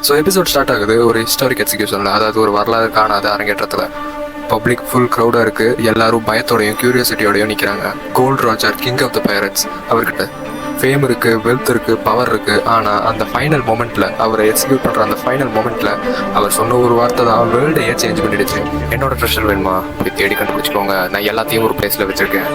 So episode start ஆகுது ஒரு historic எக்ஸிக்யூஷனில், அதாவது ஒரு வரலாறு காணாத அரங்கேற்றத்தில். பப்ளிக் ஃபுல் க்ரௌடாக இருக்குது. எல்லாரும் பயத்தோடையும் க்யூரியாசிட்டியோடையும் நிற்கிறாங்க. Gold Roger, king of the pirates, அவர்கிட்ட ஃபேம் இருக்குது, வெல்த் இருக்குது, பவர் இருக்குது. ஆனால் அந்த ஃபைனல் மொமெண்ட்டில், அவரை எக்ஸிக்யூட் பண்ணுற அந்த ஃபைனல் மொமெண்ட்டில் அவர் சொன்ன ஒரு வார்த்தை தான் வேர்ல்டையே சேஞ்ச் பண்ணிடுச்சு. என்னோட ட்ரெஷர் வேணுமா, போய் தேடி கண்டுபிடிச்சிக்கோங்க, நான் எல்லாத்தையும் ஒரு பிளேஸில் வச்சுருக்கேன்.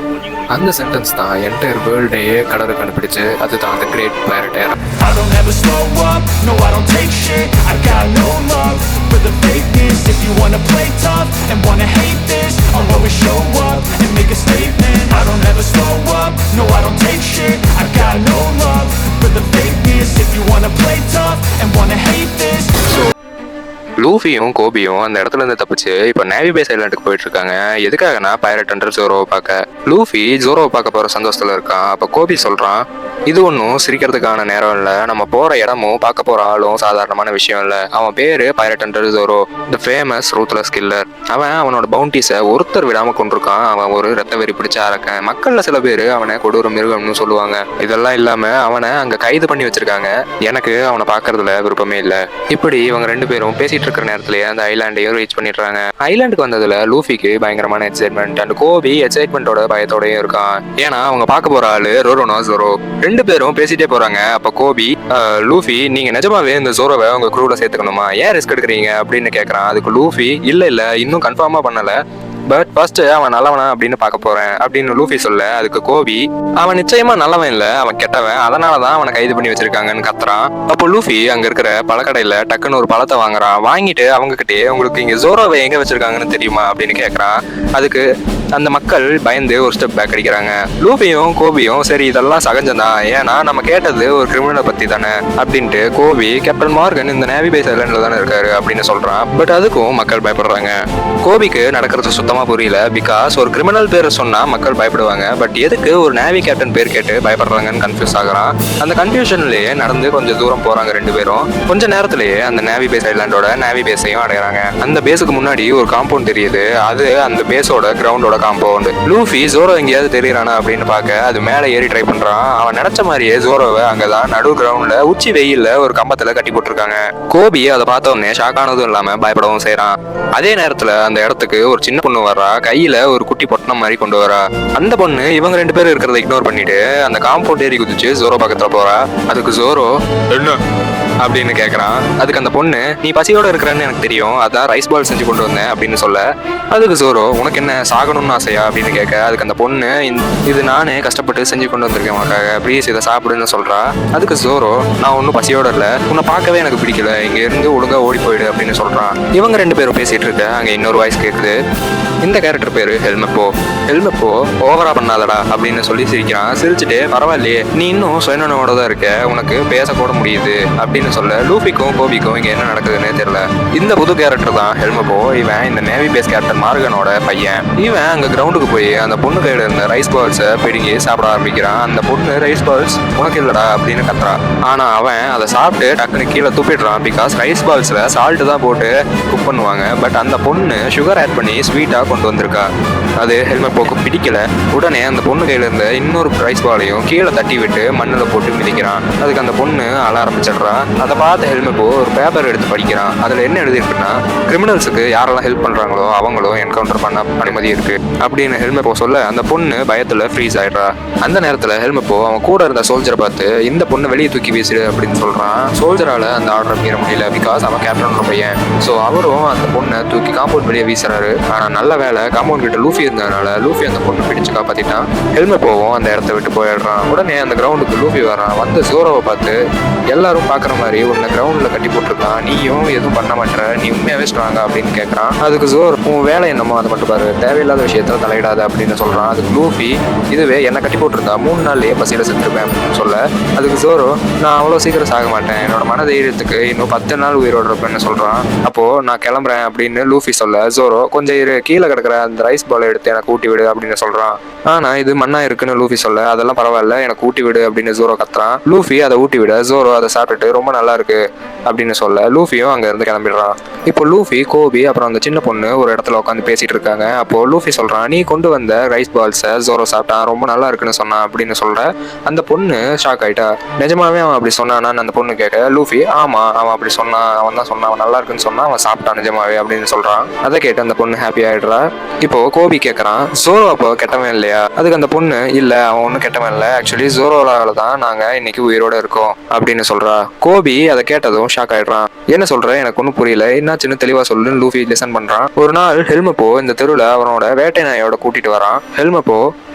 அந்த சென்டென்ஸ் தான் என்டையர் வேர்ல்டையே கடலை கண்டுபிடிச்சு. அதுதான் அந்த great pirate era. I don't ever slow up, no I don't take shit. I got no love for the fakeness. If you wanna play tough and wanna hate this, I'll always show up and make a statement. I don't ever slow up, no I don't take shit. I got no love for the fakeness. If you wanna play tough and wanna hate this. லூஃபியும் கோபியும் அந்த இடத்துல இருந்து தப்பிச்சு இப்போ navy base ஐலாண்டுக்கு போயிட்டு இருக்காங்க. எதுக்காகனா pirate Hunter ஜோரோவை பார்க்க. Luffy ஜோரோவை பார்க்க போற சந்தோஷத்துல இருக்கான். அப்போ கோபி சொல்றான், இது ஒன்றும் சிரிக்கிறதுக்கான நேரம் இல்லை, நம்ம போற இடமும் பார்க்க போற ஆளும் சாதாரணமான விஷயம் இல்லை. அவன் பேரு pirate hunter Zoro, the famous ruthless killer. அவனோட பவுண்டிஸை ஒருத்தர் விடாம கொண்டிருக்கான். அவன் ஒரு ரத்த வெறி பிடிச்ச அரக்கன். மக்கள்ல சில பேர் அவனை கொடூர மிருகம்னு சொல்லுவாங்க. இதெல்லாம் இல்லாம அவனை அங்க கைது பண்ணி வச்சிருக்காங்க. எனக்கு அவனை பார்க்கறதுல விருப்பமே இல்லை. இப்படி இவங்க ரெண்டு பேரும் பேசிட்டு இருக்கிற நேரத்திலேயே அந்த ஐலாண்டையும் ரீச் பண்ணிடுறாங்க. ஐலாண்டுக்கு வந்ததுல லூஃபிக்கு பயங்கரமான எக்ஸைட்மெண்ட் அண்ட் கோபி எக்ஸைட்மெண்டோட பயத்தோடயும் இருக்கான். ஏன்னா அவங்க பார்க்க போற ஆளு ரோரோனோ ஜோரோ. ரெண்டு பேரும் பேசிட்டே போறாங்க. அப்ப கோபி, லூஃபி நீங்க நிஜமாவே இந்த ஜோரோவை உங்க குரூல சேர்த்துக்கணுமா, ஏன் ரிஸ்க் எடுக்கிறீங்க அப்படின்னு கேட்கறான். அதுக்கு லூஃபி, இல்ல இன்னும் கன்ஃபார்மா பண்ணல, பட் ஃபர்ஸ்ட் அவன் நல்லவனா அப்படின்னு பார்க்க போறேன் அப்படின்னு லூஃபி சொல்ல. அதுக்கு கோபி, அவன் நிச்சயமா நல்லவன் இல்ல, அவன் கெட்டவன், அதனாலதான் அவனை கைது பண்ணி வச்சிருக்காங்கன்னு கத்துறான். அப்போ லூஃபி அங்க இருக்கிற பழக்கடையில டக்குன்னு ஒரு பழத்தை வாங்குறான். வாங்கிட்டு அவங்க கிட்டே, உங்களுக்கு இங்க ஜோரோவை எங்க வச்சிருக்காங்கன்னு தெரியுமா அப்படின்னு கேட்கறான். அதுக்கு அந்த மக்கள் பயந்து ஒரு ஸ்டெப் பேக் அடிக்கிறாங்க. லூஃபியும் கோபியும், சரி இதெல்லாம் சகஜம்தான், ஏன்னா நம்ம கேட்டது ஒரு கிரிமினலை பத்தி தானே அப்படின்ட்டு கோபி, கேப்டன் மார்கன் இந்த நேவி பேஸ் ஐலாண்ட்ல தானே இருக்காரு அப்படின்னு சொல்றான். பட் அதுக்கும் மக்கள் பயப்படுறாங்க. கோபிக்கு நடக்கிறது சுத்தமா புரியல. பிகாஸ் ஒரு கிரிமினல் பேர் சொன்னா மக்கள் பயப்படுவாங்க, பட் எதுக்கு ஒரு நேவி கேப்டன் பேர் கேட்டு பயப்படுறாங்கன்னு கன்ஃபியூஸ் ஆகுறான். அந்த கன்ஃபியூஷன்லயே நடந்து கொஞ்சம் தூரம் போறாங்க ரெண்டு பேரும். கொஞ்ச நேரத்திலேயே அந்த நேவி பேஸ் ஐலாண்டோட நேவி பேஸையும் அடையறாங்க. அந்த பேஸுக்கு முன்னாடி ஒரு காம்பவுண்ட் தெரியுது. அது அந்த பேஸோட கிரவுண்டோட காம்பவுண்ட். லூஃபி ஜோரோ எங்கேயாவது தெரியறானா அப்படின்னு பார்க்க அது மேல ஏறி ட்ரை பண்றான். அவன் நினைச்ச மாதிரியே ஜோரோவை அங்கதான் நடு கிரவுண்ட்ல உச்சி வெயில்ல ஒரு கம்பத்துல கட்டி போட்டிருக்காங்க. கோபி அதை பார்த்த உடனே ஷாக் ஆனதும் இல்லாம பயப்படவும் செய்யறான். அதே நேரத்துல அந்த இடத்துக்கு ஒரு சின்ன பொண்ணு வர்றா. கையில ஒரு குட்டி பொட்டணம் மாதிரி கொண்டு வரா. அந்த பொண்ணு இவங்க ரெண்டு பேரும் இருக்கிறத இக்னோர் பண்ணிட்டு அந்த காம்பவுண்ட் ஏறி குதிச்சு ஜோரோ பக்கத்துல போறா. அதுக்கு ஜோரோ என்ன அப்படின்னு கேட்கறான். அதுக்கு அந்த பொண்ணு, நீ பசியோட இருக்கிறன்னு எனக்கு தெரியும், அதான் ரைஸ் பால் செஞ்சு கொண்டு வந்தேன் அப்படின்னு சொல்ல. அதுக்கு ஜோரோ, உனக்கு என்ன சாகணும்னு ஆசையா அப்படின்னு கேட்க. அதுக்கு அந்த பொண்ணு, இது நானே கஷ்டப்பட்டு செஞ்சு கொண்டு வந்திருக்கேன் உனக்காக, ப்ளீஸ் இதை சாப்பிடுன்னு சொல்றா. அதுக்கு ஜோரோ, நான் ஒன்றும் பசியோட இல்லை, உன்னை பார்க்கவே எனக்கு பிடிக்கல, இங்க இருந்து ஒழுங்கா ஓடி போயிடு அப்படின்னு சொல்றான். இவங்க ரெண்டு பேரும் பேசிட்டு இருக்க அங்க இன்னொரு வாய்ஸ் கேட்குது. இந்த கேரக்டர் பேரு ஹெல்மெப்போ. ஹெல்மெப்போ ஓவரா பண்ணாதடா அப்படின்னு சொல்லி சிரிக்கிறான். சிரிச்சுட்டு, பரவாயில்லையே நீ இன்னும் சுயநனவோட தான் இருக்க, உனக்கு பேசக்கூட முடியுது அப்படின்னு சொல்ல. லூஃபிக்கும் கோபிக்கும் இங்க என்ன நடக்குதுன்னு தெரியல. இந்த புது கேரக்டர் தான் ஹெல்மெப்போ. இவன் இந்த நேவி பேஸ் கேப்டன் மார்கனோட பையன். இவன் அங்க கிரவுண்டுக்கு போய் அந்த பொண்ணு கையில இருந்த ரைஸ் பால்ஸை பிடுங்கி சாப்பிட ஆரம்பிக்கிறான். அந்த பொண்ணு, ரைஸ் பால்ஸ் உனக்கு இல்லடா அப்படின்னு கத்துறான். ஆனா அவன் அதை சாப்பிட்டு டக்குனு கீழே துப்பிடுறான். பிகாஸ் ரைஸ் பால்ஸ்ல சால்ட் தான் போட்டு குக் பண்ணுவாங்க. பட் அந்த பொண்ணு சுகர் ஆட் பண்ணி ஸ்வீட்டா கொண்டு வந்திருக்கா. அது ஹெல்மெப்போக்கு பிடிக்கல. உடனே அந்த பொண்ணு கையில இருந்த இன்னொரு ரைஸ் பாலையும் கீழே தட்டி விட்டு மண்ணில் போட்டு மிதிக்கிறான். அதுக்கு அந்த பொண்ணு அழ ஆரம்பிச்சிடுறான். அதை பார்த்து ஹெல்மெப்போ ஒரு பேப்பர் எடுத்து படிக்கிறான். அதுல என்ன எழுதிருக்குன்னா, கிரிமினல்ஸுக்கு யாரெல்லாம் ஹெல்ப் பண்றாங்களோ அவங்களும் என்கவுண்டர் பண்ண அனுமதி இருக்கு அப்படின்னு ஹெல்மெப்போ சொல்ல. அந்த பொண்ணு பயத்துல ஃப்ரீஸ் ஆயிடுறா. அந்த நேரத்துல ஹெல்மெப்போ அவன் கூட இருந்த சோல்ஜரை பார்த்து, இந்த பொண்ணை வெளியே தூக்கி வீசிடு அப்படின்னு சொல்றான். சோல்ஜரால அந்த ஆர்டரை மீற முடியல. பிகாஸ் அவன் கேப்டனோட பையன். ஸோ அவரும் அந்த பொண்ணை தூக்கி காம்பவுண்ட் வெளியே வீசுறாரு. ஆனா நல்ல வேலை காம்பவுண்ட் கிட்ட லூஃபி இருந்ததுனால லூஃபி அந்த பொண்ணை பிடிச்சு காப்பாத்திட்டான். ஹெல்மெப்போவும் அந்த இடத்த விட்டு போயிடுறான். உடனே அந்த கிரவுண்டுக்கு லூஃபி வரான். வந்து ஜோரோவை பார்த்து, எல்லாரும் பாக்குற மாதிரி உன்னை கிரவுண்ட்ல கட்டி போட்டிருக்கான், நீயும் எதுவும் பண்ண மாட்டேற, நீ உண்மையாவே ஸ்ட்ராங்கா அப்படின்னு கேட்கறான். அதுக்கு ஜோர், உன் வேலை என்னமோ அதை மட்டும் பாரு, தேவையில்லாத விஷயத்துல தலையிடாத அப்படின்னு சொல்றான். அதுக்கு லூஃபி, இதுவே என்னை கட்டி போட்டிருந்தா 3 நாள்லயே பசியில செத்துருப்பேன் அப்படின்னு சொல்ல. அதுக்கு ஜோரோ, நான் அவ்வளவு சீக்கிரம் சாக மாட்டேன், என்னோட மனதைரியத்துக்கு இன்னும் 10 நாள் உயிரோடு இருப்பேன்னு சொல்றான். அப்போ நான் கிளம்புறேன் அப்படின்னு லூஃபி சொல்ல, ஜோரோ கொஞ்சம் கீழே கிடக்குற அந்த ரைஸ் பாலை எடுத்து எனக்கு ஊட்டி விடு அப்படின்னு சொல்றான். ஆனா இது மண்ணா இருக்குன்னு லூஃபி சொல்ல, அதெல்லாம் பரவாயில்ல எனக்கு ஊட்டி விடு அப்படின்னு ஜோரோ கத்துறான். லூஃபி அதை ஊட்டி விட ஜோரோ அதை சாப்பிட்டுட்டு ரொம்ப நல்லா இருக்கு அப்படின்னு சொல்ல லூஃபியும் அங்க இருந்து கிளம்பிடுறான். இப்போ லூஃபி, கோபி அப்புறம் அந்த சின்ன பொண்ணு ஒரு இடத்துல உட்காந்து பேசிட்டு இருக்காங்க. அப்போ லூஃபி சொல்றான், நீ கொண்டு வந்த ரைஸ் பால்ஸை ஜோரோ சாப்பிட்டான், ரொம்ப நல்லா இருக்குன்னு சொன்னான் அப்படின்னு சொல்ற. அந்த பொண்ணு ஷாக் ஆயிட்டா. நிஜமாவே அவன் அப்படி சொன்னானான்னு அந்த பொண்ணு கேட்க லூஃபி, ஆமா அவன் அப்படி சொன்னான், அவன் தான் சொன்னான், அவன் நல்லா இருக்குன்னு சொன்னா, அவன் சாப்பிட்டான் நிஜமாவே அப்படின்னு சொல்றான். அதை கேட்டு அந்த பொண்ணு ஹாப்பி ஆயிடுறா. இப்போ கோபி கேட்கறான், ஜோரோ அப்போ கெட்டவன் இல்லையா? அதுக்கு அந்த பொண்ணு, இல்ல அவன் ஒன்றும் கெட்டவன் இல்லை, ஆக்சுவலி ஜோரோவால தான் நாங்க இன்னைக்கு உயிரோட இருக்கோம் அப்படின்னு சொல்றா. கோபி அதை கேட்டதும் ஷாக் ஆயிடுறான். என்ன சொல்ற, எனக்கு ஒன்றும் புரியல, என்னாச்சுன்னு தெளிவா சொல்லுன்னு லூஃபி லிசன் பண்றான். ஒரு நாள் ஹெல்மெப்போ இந்த தெருவில் அவனோட வேட்டை நாயோட கூட்டிட்டு வரான். ஹெல்மெப்போ,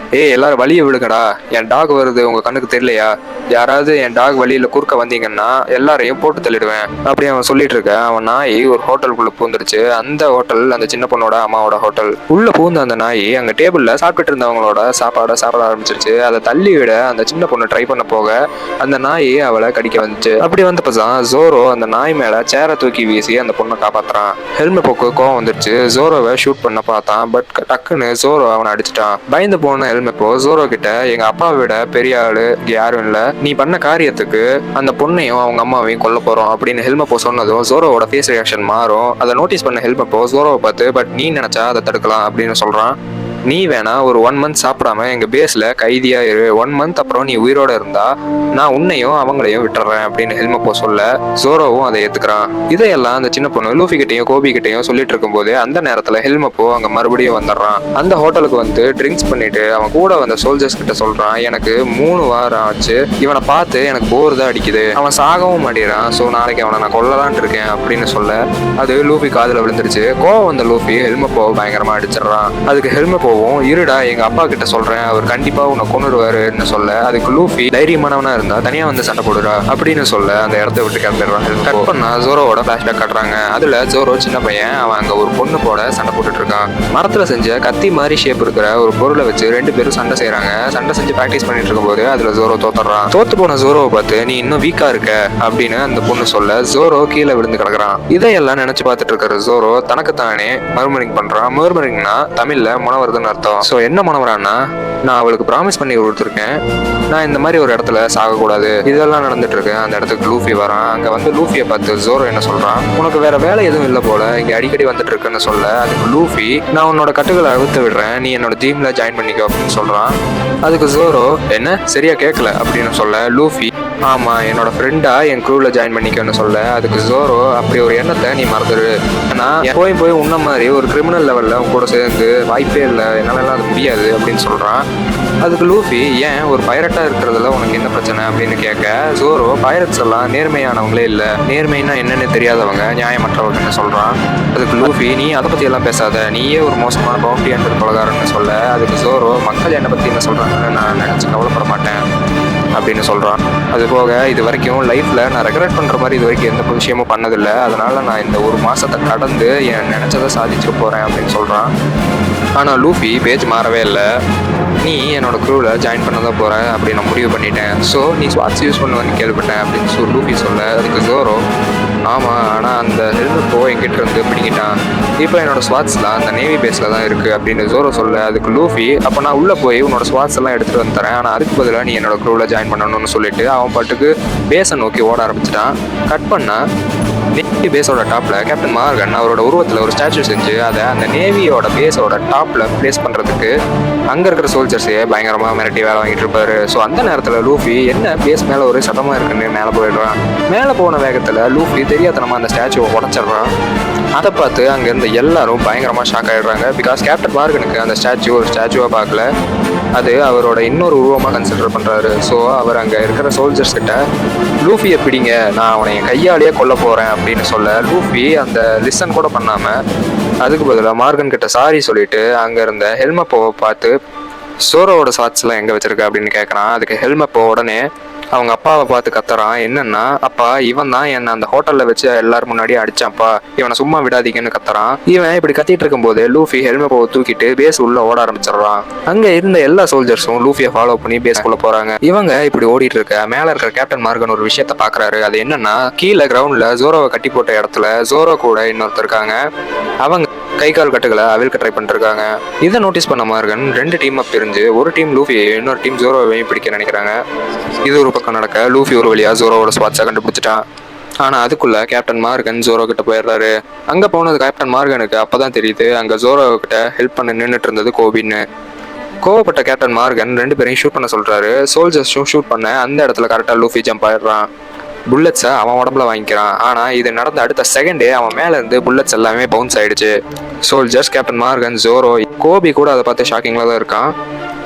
எல்லாரும் வழியை விடுங்கடா, என் டாக் வருது, உங்க கண்ணுக்கு தெரியலையா? யாராவது என் டாக் வழியில குறுக்க வந்தீங்கன்னா எல்லாரையும் போட்டு தள்ளிடுவேன் அப்படி அவன் சொல்லிட்டு இருக்க. அவன் நாய் ஒரு ஹோட்டலுக்குள்ள பூந்துருச்சு. அந்த ஹோட்டல் அந்த சின்ன பொண்ணோட அம்மாவோட ஹோட்டல். உள்ள பூந்த அந்த நாய் அங்க டேபிள்ல சாப்பிட்டு இருந்தவங்களோட சாப்பாட சாப்பிட ஆரம்பிச்சிருச்சு. அதை தள்ளி விட அந்த சின்ன பொண்ணு ட்ரை பண்ண போக அந்த நாய் அவளை கடிக்க வந்துச்சு. அப்படி வந்தப்பதான் ஜோரோ அந்த நாய் மேல சேரை தூக்கி வீசி அந்த பொண்ணை காப்பாத்துறான். ஹெல்மெப்போக்கு கோவம் வந்துருச்சு. ஜோரோவை ஷூட் பண்ண பார்த்தான். பட் டக்குன்னு ஜோரோ அவனை அடிச்சிட்டான். பயந்து போன ஹெல்மெப்போ ஜோரோ கிட்ட, எங்க அப்பாவை விட பெரிய ஆளு யாரும் இல்ல, நீ பண்ண காரியத்துக்கு அந்த பொண்ணையும் அவங்க அம்மாவையும் கொல்ல போறோம் அப்படின்னு ஹெல்மெப்போ சொன்னதும் ஜோரோவோட ஃபேஸ் ரியாக்ஷன் மாறும். அதை நோட்டீஸ் பண்ண ஹெல்மெப்போ ஜோரோவை பார்த்து, பட் நீ நினைச்சா அதை தடுக்கலாம் அப்படின்னு சொல்றான். நீ வேணா ஒரு 1 மந்த் சாப்பிடாம எங்க பேஸ்ல கைதியா இரு, 1 மந்த் அப்புறம் நீ உயிரோட இருந்தா நான் உன்னையும் அவங்களையும் விட்டுறேன் அப்படின்னு ஹெல்மெப்போ சொல்ல ஜோரோவும் அதை ஏத்துக்கிறான். இதையெல்லாம் அந்த சின்ன பொண்ணு லூஃபி கிட்டையும் கோபி கிட்டையும் சொல்லிட்டு இருக்கும் போது அந்த நேரத்துல ஹெல்மெப்போ அங்க மறுபடியும் வந்துடுறான். அந்த ஹோட்டலுக்கு வந்து ட்ரிங்க்ஸ் பண்ணிட்டு அவன் கூட வந்த சோல்ஜர்ஸ் கிட்ட சொல்றான், எனக்கு 3 வாரம் ஆச்சு, இவனை பார்த்து எனக்கு போர் தான் அடிக்குது, அவன் சாகவும் மாட்டேறான், ஸோ நாளைக்கு அவனை நான் கொல்லலான் இருக்கேன் அப்படின்னு சொல்ல அது லூஃபி காதுல விழுந்துருச்சு. கோவம் வந்த லூஃபி ஹெல்மெப்போ பயங்கரமா அடிச்சிடறான். அதுக்கு ஹெல்மெப்போ, இருடா எங்க அப்பா கிட்ட சொல்றேன், அவர் கண்டிப்பா உன்னை கொன்னுடுவாருன்னு சொல்ல அதுக்கு லூஃபி, தைரியமானவனா இருந்தா தனியா வந்து சண்டை போடுறா அப்படின்னு சொல்ல அந்த இடத்த விட்டு கிளம்பிடுறான். கட் பண்ணா ஜோரோவோட பிளாஷ்பேக் காட்டுறாங்க. அதுல ஜோரோ சின்ன பையன், அவன் அங்க ஒரு பொண்ணு போட சண்டை போட்டுட்டு இருக்கான். மரத்துல செஞ்ச கத்தி மாதிரி ஷேப் இருக்கிற ஒரு பொருளை வச்சு 2 பேரும் சண்டை செய்யறாங்க. சண்டை செஞ்சு பிராக்டிஸ் பண்ணிட்டு இருக்கும் போது அதுல ஜோரோ தோத்துறான். தோத்து போன ஜோரோவை பார்த்து, நீ இன்னும் வீக்கா இருக்க அப்படின்னு அந்த பொண்ணு சொல்ல ஜோரோ கீழே விழுந்து கிடக்குறான். இதையெல்லாம் நினைச்சு பார்த்துட்டு இருக்கிற ஜோரோ தனக்கு தானே மர்மரிங் பண்றான். மர்மரிங்னா தமிழ்ல முனவர்தன் அர்த்தம். சோ என்ன மனவரான்னா, நான் அவளுக்கு ப்ராமிஸ் பண்ணி கொடுத்துருக்கேன், நான் இந்த மாதிரி ஒரு இடத்துல சாகக்கூடாது, இதெல்லாம் நடந்துட்டு இருக்கு. அந்த இடத்துக்கு லூஃபி வரான். அங்க வந்து லூஃபியை பார்த்து ஜோரோ என்ன சொல்றான், உனக்கு வேற வேலை எதுவும் இல்லை போல, இங்க அடிக்கடி வந்துட்டு இருக்குன்னு சொல்ல அதுக்கு லூஃபி, நான் உன்னோட கட்டுகளை அழுத்த விடுறேன், நீ என்னோட டீம்ல ஜாயின் பண்ணிக்கோ அப்படின்னு சொல்றான். அதுக்கு ஜோரோ, என்ன சரியா கேட்கல அப்படின்னு சொல்ல லூஃபி, ஆமா என்னோட ஃப்ரெண்டா என் க்ரூல ஜாயின் பண்ணிக்கன்னு சொல்ல அதுக்கு ஜோரோ, அப்படி ஒரு எண்ணத்தை நீ மறந்துடு, ஏன்னா போய் உன்ன மாதிரி ஒரு கிரிமினல் லெவல்ல உன் கூட சேர்ந்து வாய்ப்பே இல்லை, என்னால அது முடியாது அப்படின்னு சொல்றான். அதுக்கு லூஃபி, ஏன் ஒரு பைரட்டா இருக்கிறதுல உனக்கு என்ன பிரச்சனை அப்படின்னு கேட்க ஜோரோ, பைரட்ஸ் எல்லாம் நேர்மையானவங்களே இல்ல, நேர்மைன்னா என்னன்னு தெரியாதவங்க, நியாயமற்றவங்கன்னு சொல்றான். அதுக்கு லூஃபி, நீ அதை பத்தி எல்லாம் பேசாத, நீயே ஒரு மோசமான பவுண்டி ஹண்டர் கொலகாரன்னு சொல்ல அதுக்கு ஜோரோ, மக்கள் என்னை பத்தி என்ன சொல்றாங்கன்னு நான் நினைச்சு கவலைப்பட மாட்டேன் அப்படின்னு சொல்றான். அது போக இது வரைக்கும் லைஃப்ல நான் ரெக்ரெட் பண்ற மாதிரி இது வரைக்கும் எந்த விஷயமும் பண்ணதில்லை, அதனால நான் இந்த 1 மாசத்தை கடந்து என் நினைச்சதை சாதிச்சுட்டு போறேன் அப்படின்னு சொல்றான். ஆனா லூஃபி பேஜ் மாறவே இல்லை. நீ என்னோட க்ரூவில் ஜாயின் பண்ண தான் போற அப்படி நான் முடிவு பண்ணிட்டேன், ஸோ நீ ஸ்வாட்ஸ் யூஸ் பண்ணுவேன்னு கேள்விப்பட்டேன் அப்படின்னு சொல்லி லூஃபி சொல்ல அதுக்கு ஜோரோ, ஆமாம் ஆனால் அந்த ஹெல்மெட் என்கிட்ட இருந்து பிடிக்கிட்டான், இப்போ என்னோட ஸ்வாட்ஸ்லாம் அந்த நேவி பேஸில் தான் இருக்குது அப்படின்னு ஜோரோ சொல்ல அதுக்கு லூஃபி, அப்போ நான் உள்ளே போய் உன்னோட ஸ்வாட்ஸ் எல்லாம் எடுத்துகிட்டு வந்து தரேன், ஆனால் அதுக்கு பதிலாக நீ என்னோட க்ரூவில் ஜாயின் பண்ணணும்னு சொல்லிட்டு அவன் பாட்டுக்கு பேஸை நோக்கி ஓட ஆரம்பிச்சிட்டான். கட் பண்ணா நேவி பேஸோட டாப்ல கேப்டன் மார்கன் அவரோட உருவத்தில் ஒரு ஸ்டாச்சு செஞ்சு அதை அந்த நேவியோட பேஸோட டாப்ல பிளேஸ் பண்றதுக்கு அங்க இருக்கிற சோல்ஜர்ஸையே பயங்கரமா மிரட்டி வேலை வாங்கிட்டு இருப்பாரு. ஸோ அந்த நேரத்தில் லூஃபி என்ன பேஸ் மேல ஒரு சத்தமா இருக்குன்னு மேலே போயிடுறான். மேலே போன வேகத்தில் லூஃபி தெரியாதனமா அந்த ஸ்டாச்சுவை உடச்சிடுறான். அதை பார்த்து அங்க இருந்த எல்லாரும் பயங்கரமா ஷாக் ஆயிடுறாங்க. பிகாஸ் கேப்டன் மார்கனுக்கு அந்த ஸ்டாச்சு ஒரு ஸ்டாச்சுவா பார்க்கல, அது அவரோட இன்னொரு உருவமாக கன்சிடர் பண்றாரு. ஸோ அவர் அங்க இருக்கிற சோல்ஜர்ஸ் கிட்ட, லூஃபியை பிடிங்க, நான் அவனை என் கையாலேயே கொல்ல போறேன் அப்படின்னு சொல்ல லூஃபி அந்த லிசன் கூட பண்ணாம அதுக்கு பதிலாக மார்கன் கிட்ட சாரி சொல்லிட்டு அங்க இருந்த ஹெல்மெப்போவை பார்த்து, ஜோரோவோட ஷாட்ஸ் எல்லாம் எங்க வச்சிருக்க அப்படின்னு கேட்கறான். அதுக்கு ஹெல்மெப்போ உடனே அவங்க அப்பாவை பார்த்து கத்துறான். என்னன்னா, அப்பா இவன் தான் என்ன அந்த ஹோட்டல்ல வச்சு எல்லாரும் முன்னாடி அடிச்சான்ப்பா, இவனை சும்மா விடாதீங்கன்னு கத்துறான். இவன் இப்படி கத்திட்டு இருக்கும் போது லூஃபி ஹெல்மெட்டை தூக்கிட்டு பேஸ் உள்ள ஓட ஆரம்பிச்சிடறான். அங்க இருந்த எல்லா சோல்ஜர்ஸும் லூஃபியை ஃபாலோ பண்ணி பேஸ்குள்ள போறாங்க. இவங்க இப்படி ஓடிட்டு இருக்க மேல இருக்கிற கேப்டன் மார்கன் ஒரு விஷயத்த பாக்குறாரு. அது என்னன்னா, கீழே கிரவுண்ட்ல ஜோரோவை கட்டி போட்ட இடத்துல ஜோரோ கூட இன்னொருத்தர் இருக்காங்க. அவங்க கை கால் கட்டுகளை அவிழ்க்க ட்ரை பண்ணிருக்காங்க. இதை நோட்டீஸ் பண்ண மார்கன் 2 டீமா பிரிஞ்சு ஒரு டீம் லூஃபியையும் இன்னொரு டீம் ஜோரோவையும் பிடிக்க நினைக்கிறாங்க. இது ஒரு பக்கம் நடக்க லூஃபி ஒரு வழியா ஜோரோவோட ஸ்பாட்ஸை கண்டுபிடிச்சிட்டான். ஆனா அதுக்குள்ள கேப்டன் மார்கன் ஜோரோ கிட்ட போயிடுறாரு. அங்க போனது கேப்டன் மார்கனுக்கு அப்பதான் தெரியுது அங்க ஜோரோ கிட்ட ஹெல்ப் பண்ண நின்னுட்டு இருந்தது கோபின்னு. கோவப்பட்ட கேப்டன் மார்கன் 2 பேரையும் ஷூட் பண்ண சொல்றாரு. சோல்ஜர்ஸும் ஷூட் பண்ண அந்த இடத்துல கரெக்டா லூஃபி ஜம்ப் ஆயிடுறான். புல்லட்ஸை அவன் உடம்புல வாங்கிக்கிறான். ஆனா இது நடந்த அடுத்த செகண்டே அவன் மேல இருந்து புல்லட்ஸ் எல்லாமே பவுன்ஸ் ஆயிடுச்சு. சோல்ஜர்ஸ், கேப்டன் மார்கன், ஜோரோ, கோபி கூட அதை பார்த்து ஷாக்கிங்ல தான் இருக்கான்.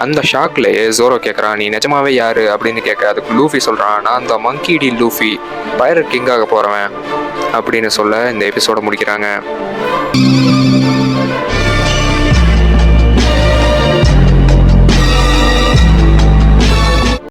அந்த ஷாக்லயே ஜோரோ கேட்கறான், நீ நிஜமாவே யாரு அப்படின்னு கேட்க அதுக்கு லூஃபி சொல்றான், நான் அந்த மங்கி டி லூஃபி, பைரட் கிங்காக போறவன் அப்படின்னு சொல்ல இந்த எபிசோட முடிக்கிறாங்க.